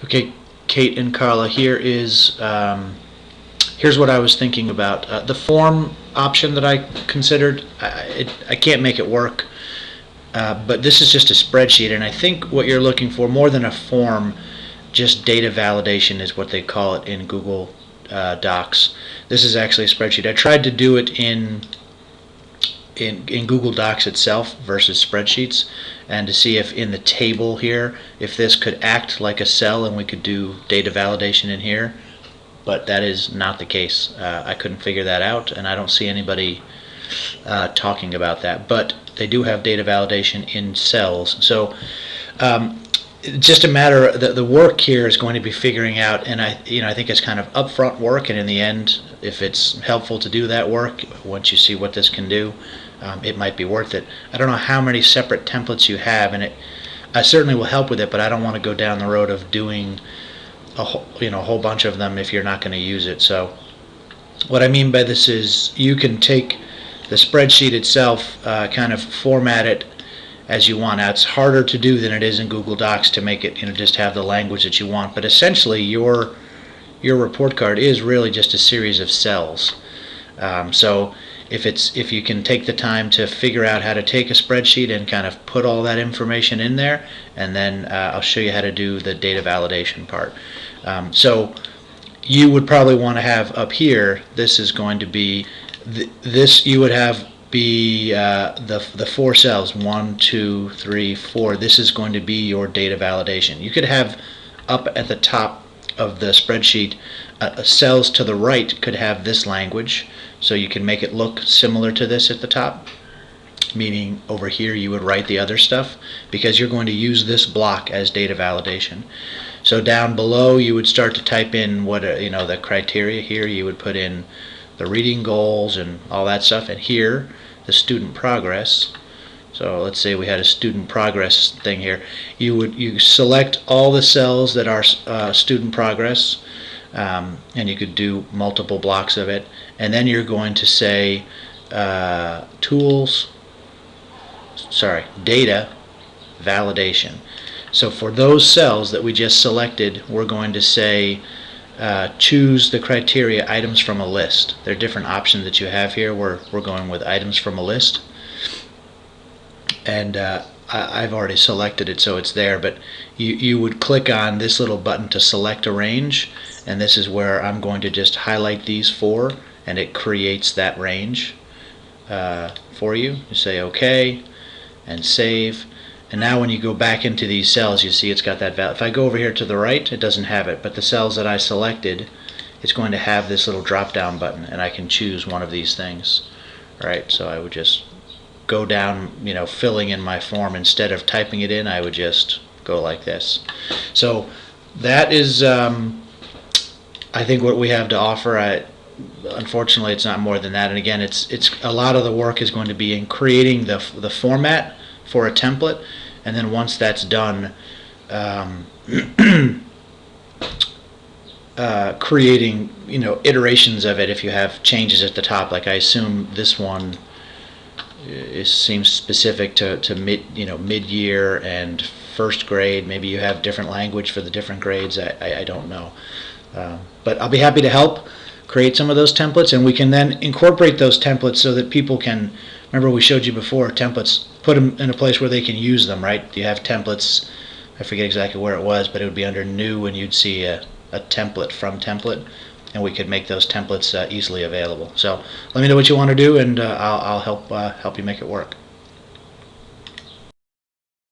Okay, Kate and Carla, here's what I was thinking about. The form option that I considered, I can't make it work, but this is just a spreadsheet, and I think what you're looking for, more than a form, just data validation is what they call it in Google Docs. This is actually a spreadsheet. I tried to do it in Google Docs itself versus spreadsheets, and to see if in the table here, if this could act like a cell and we could do data validation in here, but that is not the case. I couldn't figure that out, and I don't see anybody talking about that, but they do have data validation in cells. So just a matter of the work here is going to be figuring out, and I think it's kind of upfront work, and in the end, if it's helpful to do that work, once you see what this can do, it might be worth it. I don't know how many separate templates you have, and I certainly will help with it, but I don't want to go down the road of doing a whole bunch of them if you're not going to use it. So what I mean by this is you can take the spreadsheet itself, kind of format it as you want. Now, it's harder to do than it is in Google Docs to make it just have the language that you want, but essentially your report card is really just a series of cells. So if you can take the time to figure out how to take a spreadsheet and kind of put all that information in there, and then I'll show you how to do the data validation part. So you would probably want to have up here, this is going to be this you would have be the 4 cells, 1, 2, 3, 4. This is going to be your data validation. You could have up at the top of the spreadsheet, cells to the right could have this language, so you can make it look similar to this at the top, meaning over here you would write the other stuff, because you're going to use this block as data validation. So down below you would start to type in what the criteria. Here you would put in the reading goals and all that stuff, and here the student progress. So let's say we had a student progress thing here. You select all the cells that are student progress, and you could do multiple blocks of it, and then you're going to say data validation. So for those cells that we just selected, we're going to say choose the criteria items from a list. There are different options that you have here. We're going with items from a list, and I've already selected it, so it's there, but you would click on this little button to select a range, and this is where I'm going to just highlight these 4, and it creates that range for you. You say OK and save, and now when you go back into these cells, you see it's got that value. If I go over here to the right, it doesn't have it, but the cells that I selected, it's going to have this little drop down button, and I can choose one of these things. Alright, so I would just go down, filling in my form. Instead of typing it in, I would just go like this. So that is I think what we have to offer. Unfortunately, it's not more than that, and again, it's a lot of the work is going to be in creating the format for a template, and then once that's done, creating iterations of it if you have changes at the top. Like I assume this one seems specific to mid-year and first grade. Maybe you have different language for the different grades. I don't know, but I'll be happy to help create some of those templates, and we can then incorporate those templates so that people can, remember we showed you before, templates, put them in a place where they can use them, right? You have templates, I forget exactly where it was, but it would be under new, and you'd see a template from template, and we could make those templates easily available. So let me know what you want to do, and I'll help you make it work.